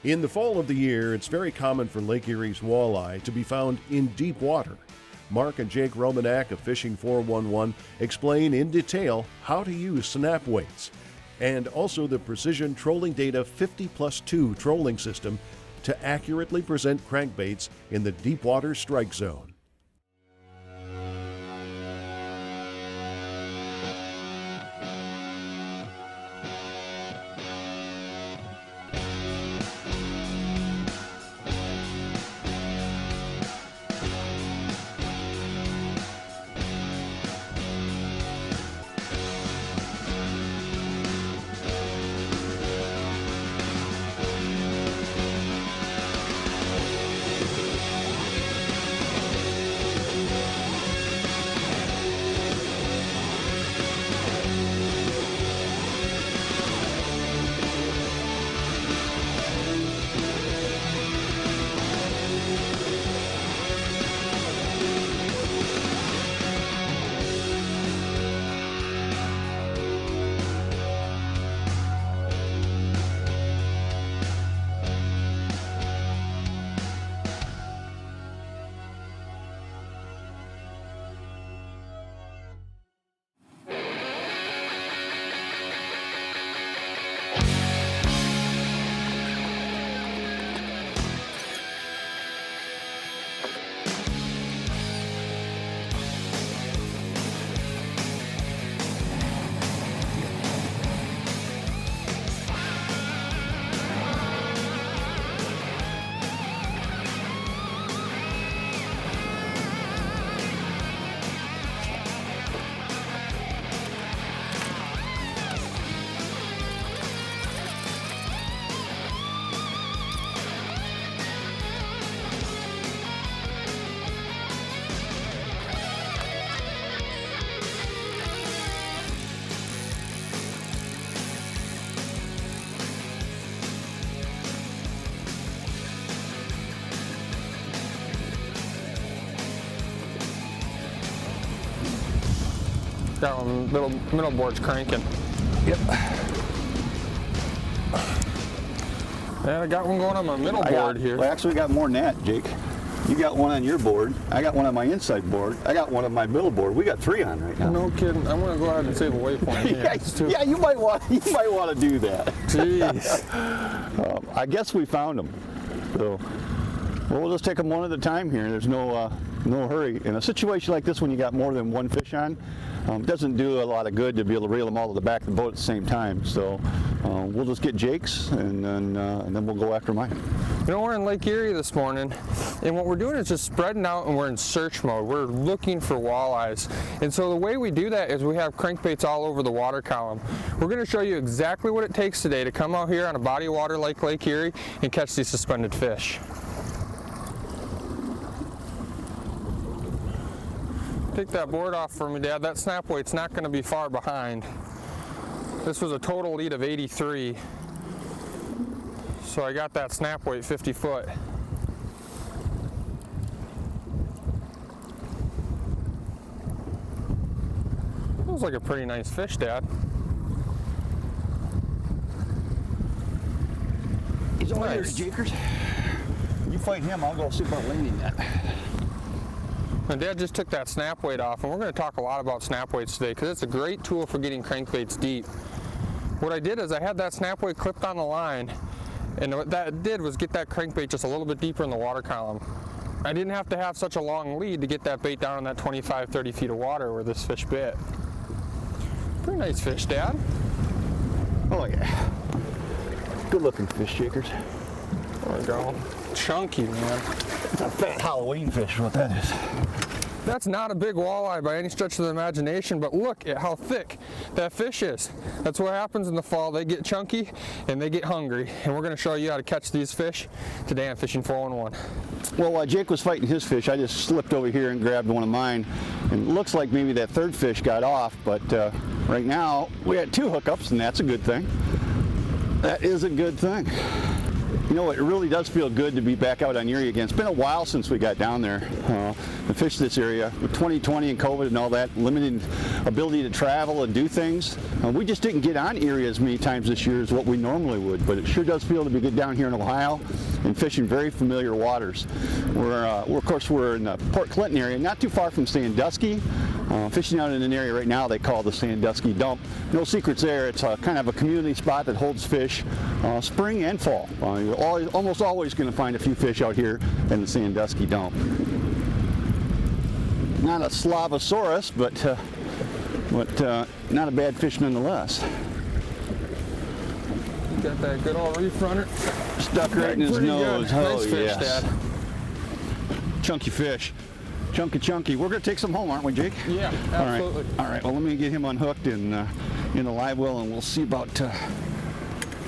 In the fall of the year, it's very common for Lake Erie's walleye to be found in deep water. Mark and Jake Romanack of Fishing 411 explain in detail how to use snap weights and also the Precision Trolling Data 50+2 trolling system to accurately present crankbaits in the deep water strike zone. Got one, middle board's cranking. Yep. Yeah, I got one going on my middle board here. Well, actually, we got more than that, Jake. You got one on your board. I got one on my inside board. I got one on my middle board. We got 3 on right now. No kidding. I'm gonna go ahead and save a waypoint. Yeah, you might want to do that. Jeez. I guess we found them. So, well, we'll just take them one at a time here. There's no hurry. In a situation like this, when you got more than one fish on, it doesn't do a lot of good to be able to reel them all to the back of the boat at the same time. So we'll just get Jake's and then we'll go after mine. You know, we're in Lake Erie this morning, and what we're doing is just spreading out, and we're in search mode. We're looking for walleyes. And so the way we do that is we have crankbaits all over the water column. We're going to show you exactly what it takes today to come out here on a body of water like Lake Erie and catch these suspended fish. Take that board off for me, Dad. That snap weight's not going to be far behind. This was a total lead of 83. So I got that snap weight 50 foot. Looks like a pretty nice fish, Dad. He's over Nice. there, Jakers. You fight him, I'll go see about landing that. And Dad just took that snap weight off, and we're going to talk a lot about snap weights today because it's a great tool for getting crankbaits deep. What I did is I had that snap weight clipped on the line, and what that did was get that crankbait just a little bit deeper in the water column. I didn't have to have such a long lead to get that bait down in that 25, 30 feet of water where this fish bit. Pretty nice fish, Dad. Oh yeah. Good looking fish, Jakers. There we go. Chunky, man. It's a fat Halloween fish, what that is. That's not a big walleye by any stretch of the imagination, but look at how thick that fish is. That's what happens in the fall. They get chunky and they get hungry, and we're going to show you how to catch these fish today on Fishing 411. Well, while Jake was fighting his fish, I just slipped over here and grabbed one of mine, and it looks like maybe that third fish got off, but right now we had 2 hookups, and that's a good thing. That is a good thing. You know, it really does feel good to be back out on Erie again. It's been a while since we got down there to fish this area. With 2020 and COVID and all that, limited ability to travel and do things, we just didn't get on Erie as many times this year as what we normally would. But it sure does feel to be good down here in Ohio and fishing very familiar waters. Of course, we're in the Port Clinton area, not too far from Sandusky. Fishing out in an area right now they call the Sandusky Dump. No secrets there. It's kind of a community spot that holds fish spring and fall. You're almost always going to find a few fish out here in the Sandusky Dump. Not a Slavosaurus, but not a bad fish nonetheless. Got that good old reef runner. Stuck right in his nose. Good. Oh, nice fish, yes. Dad. Chunky fish. Chunky. We're going to take some home, aren't we, Jake? Yeah, absolutely. All right. Well, let me get him unhooked in the live well, and we'll see about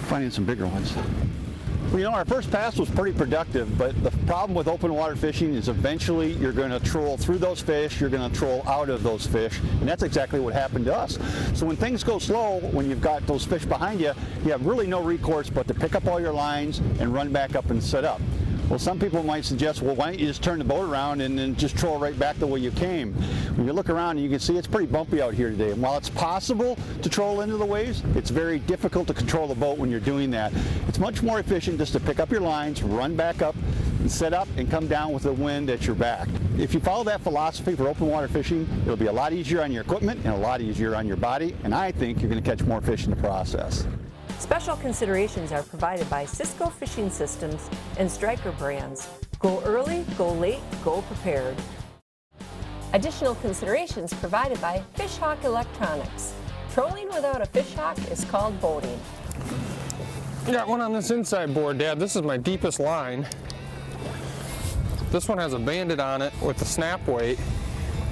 finding some bigger ones. Well, you know, our first pass was pretty productive, but the problem with open water fishing is eventually you're going to troll through those fish, you're going to troll out of those fish, and that's exactly what happened to us. So when things go slow, when you've got those fish behind you, you have really no recourse but to pick up all your lines and run back up and set up. Well, some people might suggest, well, why don't you just turn the boat around and then just troll right back the way you came? When you look around, you can see it's pretty bumpy out here today. And while it's possible to troll into the waves, it's very difficult to control the boat when you're doing that. It's much more efficient just to pick up your lines, run back up, and set up, and come down with the wind at your back. If you follow that philosophy for open water fishing, it'll be a lot easier on your equipment and a lot easier on your body, and I think you're going to catch more fish in the process. Special considerations are provided by Cisco Fishing Systems and Striker brands. Go early, go late, go prepared. Additional considerations provided by Fishhawk Electronics. Trolling without a fishhawk is called boating. Got one on this inside board, Dad. This is my deepest line. This one has a bandit on it with the snap weight,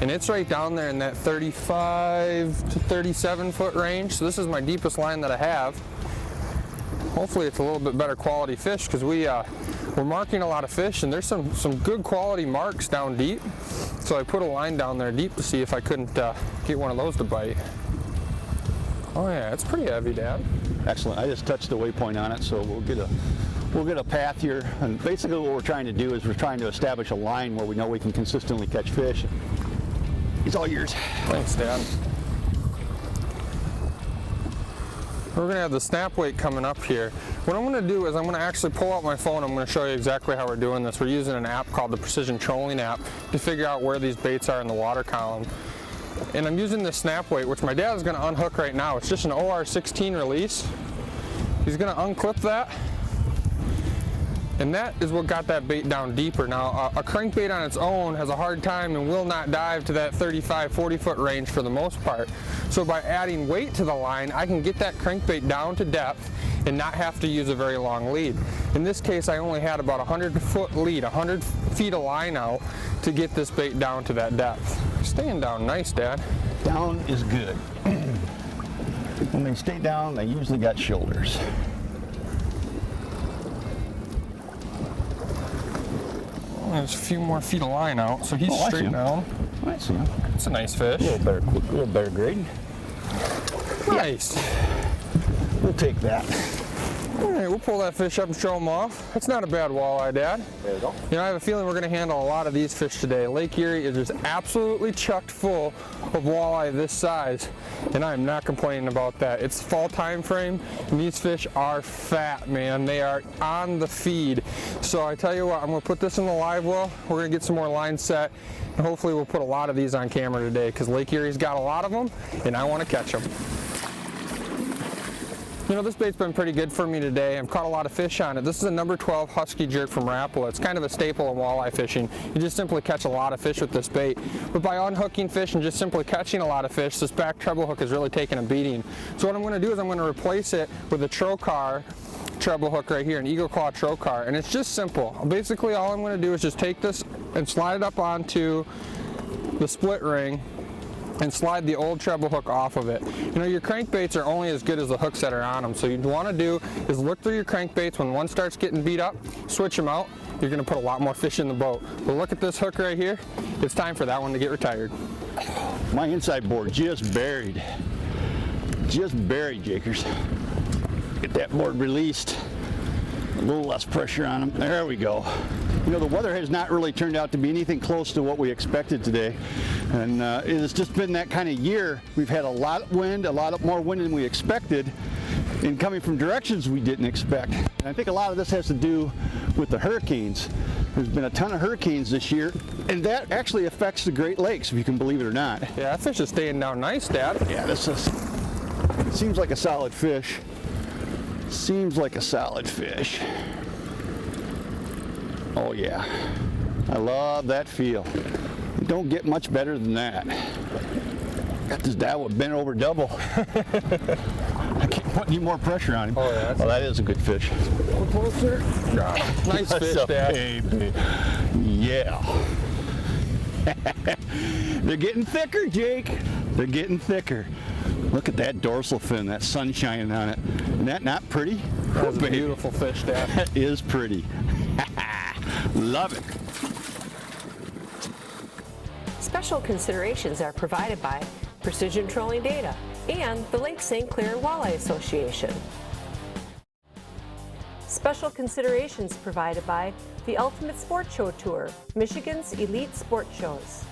and it's right down there in that 35 to 37 foot range. So this is my deepest line that I have. Hopefully it's a little bit better quality fish, because we're marking a lot of fish, and there's some good quality marks down deep. So I put a line down there deep to see if I couldn't get one of those to bite. Oh yeah, it's pretty heavy, Dad. Excellent. I just touched the waypoint on it, so we'll get a path here. And basically what we're trying to do is we're trying to establish a line where we know we can consistently catch fish. It's all yours. Thanks, Dad. We're going to have the snap weight coming up here. What I'm going to do is I'm going to actually pull out my phone. I'm going to show you exactly how we're doing this. We're using an app called the Precision Trolling app to figure out where these baits are in the water column. And I'm using this snap weight, which my dad is going to unhook right now. It's just an OR16 release. He's going to unclip that. And that is what got that bait down deeper. Now, a crankbait on its own has a hard time and will not dive to that 35, 40 foot range for the most part. So by adding weight to the line, I can get that crankbait down to depth and not have to use a very long lead. In this case, I only had about a 100 foot lead, 100 feet of line out to get this bait down to that depth. Staying down nice, Dad. Down is good. When they stay down, they usually got shoulders. There's a few more feet of line out, so he's straight down. I see him. It's a nice fish. A little better grade. Nice. We'll take that. All right, we'll pull that fish up and show him off. That's not a bad walleye, Dad. There we go. You know, I have a feeling we're going to handle a lot of these fish today. Lake Erie is just absolutely chucked full of walleye this size, and I'm not complaining about that. It's fall time frame, and these fish are fat, man. They are on the feed. So I tell you what, I'm going to put this in the live well. We're going to get some more lines set, and hopefully we'll put a lot of these on camera today, because Lake Erie's got a lot of them, and I want to catch them. You know, this bait's been pretty good for me today. I've caught a lot of fish on it. This is a number 12 Husky Jerk from Rapala. It's kind of a staple in walleye fishing. You just simply catch a lot of fish with this bait. But by unhooking fish and just simply catching a lot of fish, this back treble hook is really taking a beating. So what I'm going to do is I'm going to replace it with a Trocar treble hook right here, an Eagle Claw Trocar. And it's just simple. Basically, all I'm going to do is just take this and slide it up onto the split ring and slide the old treble hook off of it. You know, your crankbaits are only as good as the hooks that are on them, so you'd want to do is look through your crankbaits. When one starts getting beat up, switch them out. You're going to put a lot more fish in the boat. But look at this hook right here. It's time for that one to get retired. My inside board just buried. Just buried, Jakers. Get that board released. A little less pressure on them. There we go. You know, the weather has not really turned out to be anything close to what we expected today. And it has just been that kind of year. We've had a lot of wind, more wind than we expected, and coming from directions we didn't expect. And I think a lot of this has to do with the hurricanes. There's been a ton of hurricanes this year, and that actually affects the Great Lakes, if you can believe it or not. Yeah, that fish is staying down nice, Dad. Yeah, this is, seems like a solid fish. Seems like a solid fish. Oh yeah, I love that feel. You don't get much better than that. Got this dowel bent over double. I can't put any more pressure on him. Oh yeah. Well, that is a good fish. A little closer. Nice fish, Dad. Baby. Yeah. They're getting thicker, Jake. They're getting thicker. Look at that dorsal fin, that sun shining on it. Isn't that not pretty? That's a beautiful fish, Dad. That is pretty. Love it. Special considerations are provided by Precision Trolling Data and the Lake St. Clair Walleye Association. Special considerations provided by the Ultimate Sport Show Tour, Michigan's elite sport shows.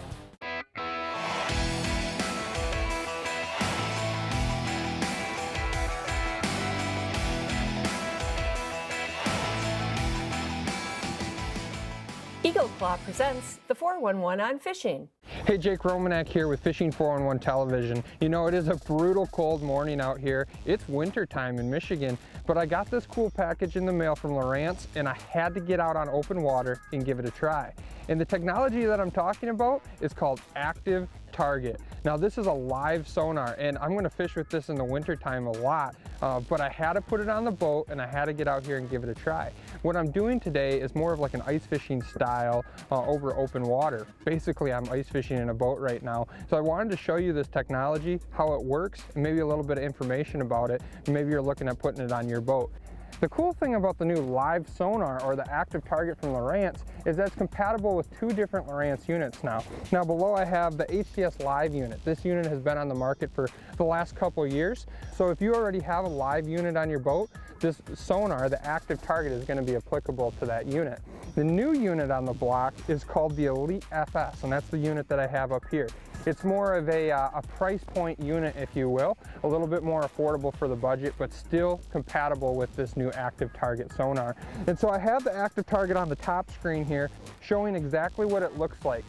Eagle Claw presents the 411 on fishing. Hey, Jake Romanack here with Fishing 411 Television. You know, it is a brutal cold morning out here. It's winter time in Michigan, but I got this cool package in the mail from Lowrance and I had to get out on open water and give it a try. And the technology that I'm talking about is called Active Target. Now this is a live sonar and I'm going to fish with this in the winter time a lot, but I had to put it on the boat and I had to get out here and give it a try. What I'm doing today is more of like an ice fishing style over open water. Basically I'm ice fishing in a boat right now. So I wanted to show you this technology, how it works, and maybe a little bit of information about it. Maybe you're looking at putting it on your boat. The cool thing about the new live sonar or the Active Target from Lowrance is that it's compatible with two different Lowrance units now. Now below I have the HCS Live unit. This unit has been on the market for the last couple of years. So if you already have a live unit on your boat, this sonar, the Active Target, is going to be applicable to that unit. The new unit on the block is called the Elite FS, and that's the unit that I have up here. It's more of a price point unit, if you will, a little bit more affordable for the budget, but still compatible with this new Active Target sonar. And so I have the Active Target on the top screen here, showing exactly what it looks like.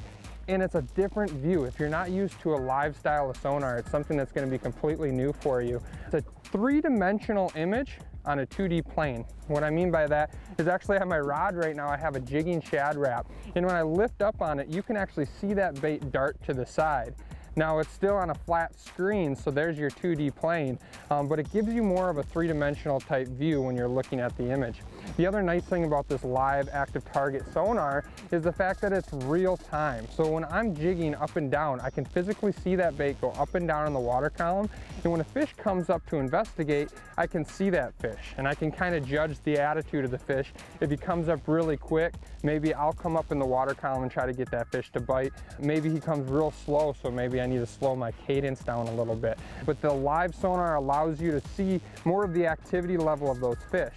And it's a different view. If you're not used to a live style of sonar, it's something that's going to be completely new for you. It's a three-dimensional image on a 2D plane. What I mean by that is actually on my rod right now I have a jigging shad wrap, and when I lift up on it you can actually see that bait dart to the side. Now it's still on a flat screen, so there's your 2D plane, but it gives you more of a three-dimensional type view when you're looking at the image. The other nice thing about this live Active Target sonar is the fact that it's real time. So when I'm jigging up and down, I can physically see that bait go up and down in the water column, and when a fish comes up to investigate, I can see that fish, and I can kind of judge the attitude of the fish. If he comes up really quick, maybe I'll come up in the water column and try to get that fish to bite. Maybe he comes real slow, so maybe I need to slow my cadence down a little bit. But the live sonar allows you to see more of the activity level of those fish.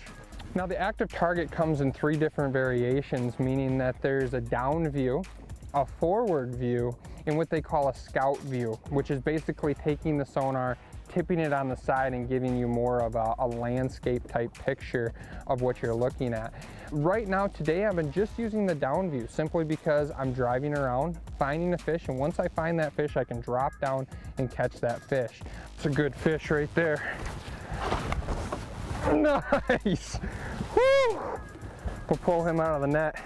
Now the Active Target comes in three different variations, meaning that there's a down view, a forward view, and what they call a scout view, which is basically taking the sonar, tipping it on the side and giving you more of a landscape type picture of what you're looking at. Right now today I've been just using the down view simply because I'm driving around finding a fish, and once I find that fish I can drop down and catch that fish. It's a good fish right there. Nice! Woo! We'll pull him out of the net.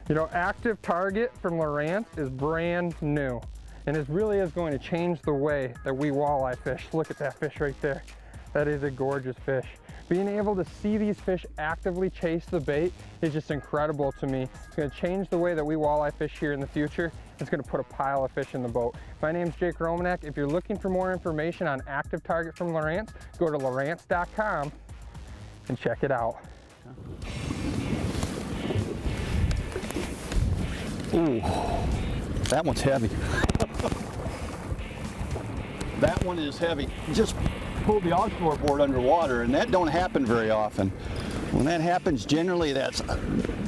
You know, Active Target from Lowrance is brand new, and it really is going to change the way that we walleye fish. Look at that fish right there. That is a gorgeous fish. Being able to see these fish actively chase the bait is just incredible to me. It's going to change the way that we walleye fish here in the future. It's going to put a pile of fish in the boat. My name's Jake Romanack. If you're looking for more information on Active Target from Lowrance, go to lowrance.com and check it out. Ooh, that one's heavy. That one is heavy. Just pulled the offshore board underwater, and that don't happen very often. When that happens, generally that's a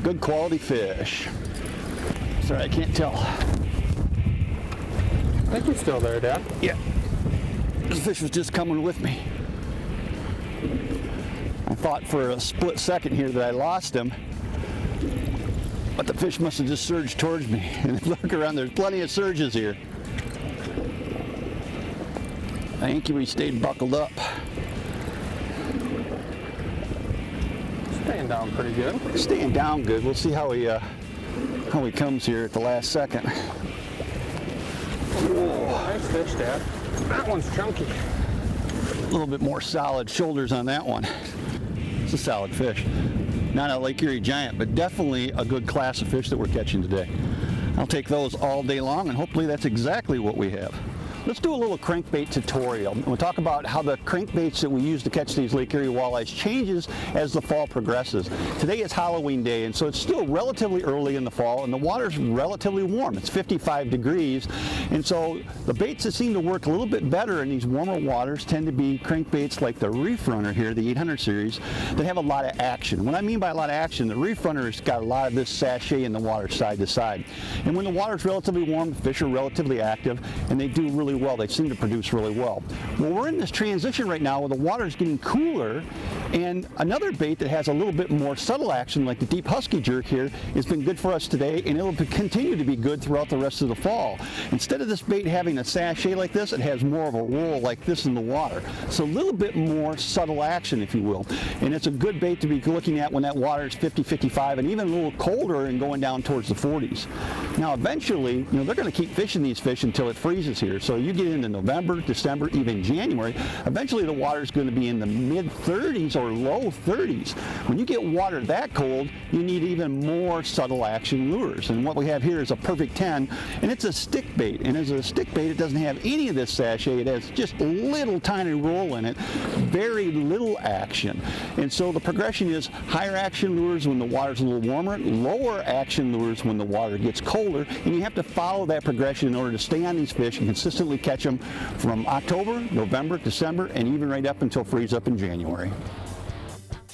good quality fish. Sorry, I can't tell. I think he's still there, Dad. Yeah. This fish was just coming with me. I thought for a split second here that I lost him, but the fish must have just surged towards me. And look around, there's plenty of surges here. Thank you, we stayed buckled up. Staying down pretty good. Staying down good. We'll see how he comes here at the last second. Whoa, nice fish, Dad. That one's chunky. A little bit more solid shoulders on that one. It's a solid fish. Not a Lake Erie giant, but definitely a good class of fish that we're catching today. I'll take those all day long, and hopefully that's exactly what we have. Let's do a little crankbait tutorial. We'll talk about how the crankbaits that we use to catch these Lake Erie walleyes changes as the fall progresses. Today is Halloween day, and so it's still relatively early in the fall, and the water's relatively warm. It's 55 degrees, and so the baits that seem to work a little bit better in these warmer waters tend to be crankbaits like the Reef Runner here, the 800 series, that have a lot of action. What I mean by a lot of action, the Reef Runner has got a lot of this sachet in the water side to side. And when the water's relatively warm, the fish are relatively active, and they do really well. They seem to produce really well. Well, we're in this transition right now where the water's getting cooler, and another bait that has a little bit more subtle action, like the deep husky jerk here, has been good for us today, and it'll continue to be good throughout the rest of the fall. Instead of this bait having a sachet like this, it has more of a roll like this in the water. So a little bit more subtle action, if you will. And it's a good bait to be looking at when that water is 50, 55, and even a little colder and going down towards the 40s. Now, eventually, they're going to keep fishing these fish until it freezes here. So you get into November, December, even January, eventually the water is going to be in the mid-30s or low 30s. When you get water that cold, you need even more subtle action lures. And what we have here is a perfect 10, and it's a stick bait. And as a stick bait, it doesn't have any of this sachet. It has just a little tiny roll in it, very little action. And so the progression is higher action lures when the water's a little warmer, lower action lures when the water gets colder, and you have to follow that progression in order to stay on these fish and consistently catch them from October, November, December, and even right up until freeze up in January.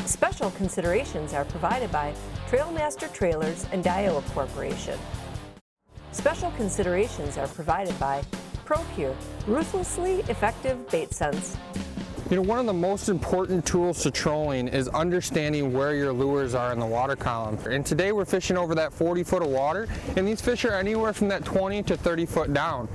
Special considerations are provided by Trailmaster Trailers and Daiwa Corporation. Special considerations are provided by ProCure, ruthlessly effective bait sense. One of the most important tools to trolling is understanding where your lures are in the water column. And today we're fishing over that 40 foot of water, and these fish are anywhere from that 20 to 30 foot down.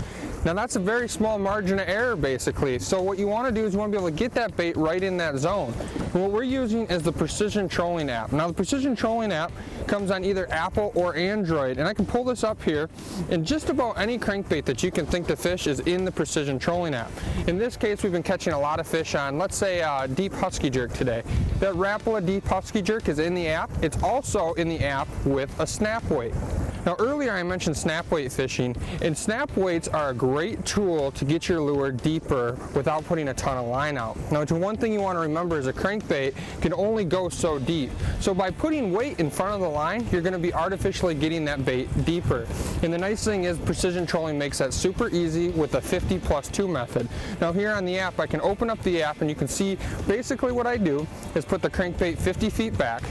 Now that's a very small margin of error basically. So what you want to do is you want to be able to get that bait right in that zone. And what we're using is the Precision Trolling app. Now the Precision Trolling app comes on either Apple or Android, and I can pull this up here, and just about any crankbait that you can think to fish is in the Precision Trolling app. In this case, we've been catching a lot of fish on, let's say, deep husky jerk today. That Rapala deep husky jerk is in the app. It's also in the app with a snap weight. Now earlier I mentioned snap weight fishing, and snap weights are a great tool to get your lure deeper without putting a ton of line out. Now one thing you want to remember is a crankbait can only go so deep. So by putting weight in front of the line, you're going to be artificially getting that bait deeper. And the nice thing is Precision Trolling makes that super easy with a 50+2 method. Now here on the app, I can open up the app and you can see basically what I do is put the crankbait 50 feet back,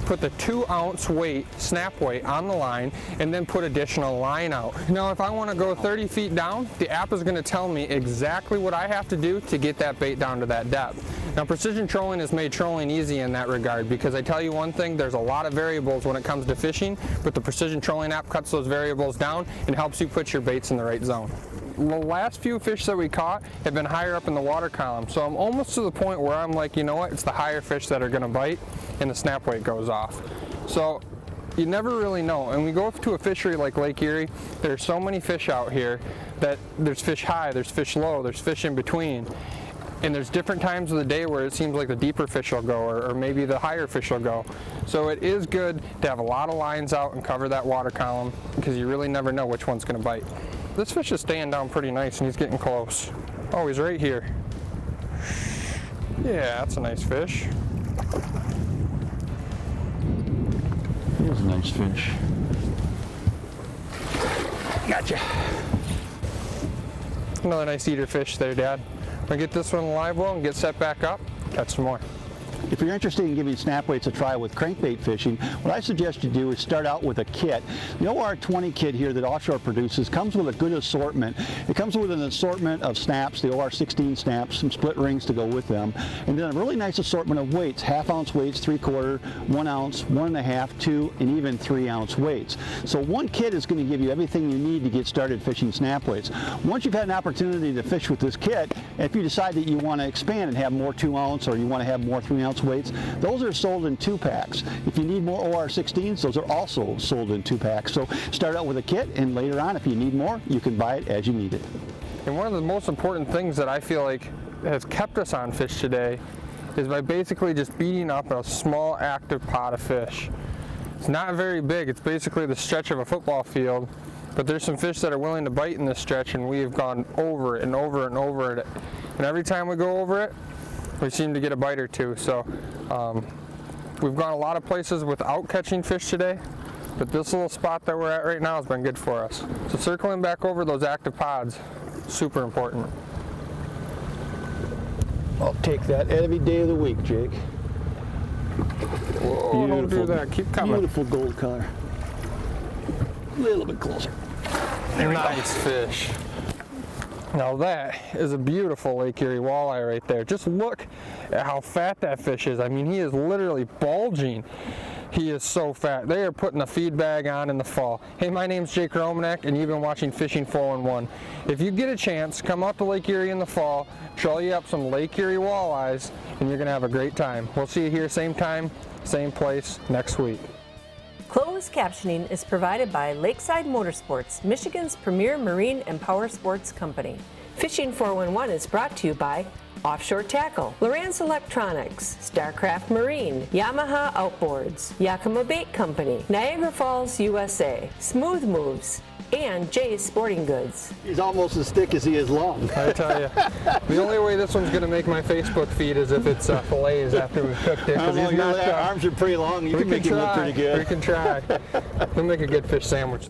put the 2 ounce weight, snap weight on the line, and then put additional line out. Now if I want to go 30 feet down, the app is going to tell me exactly what I have to do to get that bait down to that depth. Now Precision Trolling has made trolling easy in that regard, because I tell you one thing, there's a lot of variables when it comes to fishing, but the Precision Trolling app cuts those variables down and helps you put your baits in the right zone. The last few fish that we caught have been higher up in the water column, so I'm almost to the point where I'm like, you know what, it's the higher fish that are going to bite, and the snap weight goes off. So you never really know. And we go to a fishery like Lake Erie, there's so many fish out here that there's fish high, there's fish low, there's fish in between. And there's different times of the day where it seems like the deeper fish will go, or maybe the higher fish will go. So it is good to have a lot of lines out and cover that water column, because you really never know which one's going to bite. This fish is staying down pretty nice, and he's getting close. Oh, he's right here. Yeah, that's a nice fish. Here's a nice fish. Gotcha. Another nice eater fish there, Dad. I'm gonna get this one in live well and get set back up, catch some more. If you're interested in giving snap weights a try with crankbait fishing, what I suggest you do is start out with a kit. The OR20 kit here that Offshore produces comes with a good assortment. It comes with an assortment of snaps, the OR16 snaps, some split rings to go with them, and then a really nice assortment of weights, 1/2 ounce weights, 3/4, 1 ounce, 1 1/2, 2, and even 3 ounce weights. So one kit is going to give you everything you need to get started fishing snap weights. Once you've had an opportunity to fish with this kit, if you decide that you want to expand and have more 2 ounce or you want to have more 3 ounce weights, those are sold in 2-packs. If you need more OR16s, those are also sold in 2-packs. So start out with a kit, and later on, if you need more, you can buy it as you need it. And one of the most important things that I feel like has kept us on fish today is by basically just beating up a small active pot of fish. It's not very big, it's basically the stretch of a football field, but there's some fish that are willing to bite in this stretch, and we have gone over it and over and over it. And every time we go over it, we seem to get a bite or two. So we've gone a lot of places without catching fish today, but this little spot that we're at right now has been good for us. So circling back over those active pods, super important. I'll take that every day of the week, Jake. Whoa, don't do that. Keep coming. Beautiful gold color. A little bit closer. Nice fish. Now that is a beautiful Lake Erie walleye right there. Just look at how fat that fish is. I mean, he is literally bulging. He is so fat. They are putting a feed bag on in the fall. Hey, my name's Jake Romanack, and you've been watching Fishing 411. If you get a chance, come out to Lake Erie in the fall, trolley up some Lake Erie walleyes, and you're gonna have a great time. We'll see you here same time, same place next week. Closed captioning is provided by Lakeside Motorsports, Michigan's premier marine and power sports company. Fishing 411 is brought to you by Offshore Tackle, Lowrance Electronics, Starcraft Marine, Yamaha Outboards, Yakima Bait Company, Niagara Falls, USA, Smooth Moves, and Jay's Sporting Goods. He's almost as thick as he is long. I tell you, the only way this one's going to make my Facebook feed is if it's fillets after we've cooked it. I don't know, arms are pretty long. You can make it look pretty good. We can try. We'll make a good fish sandwich.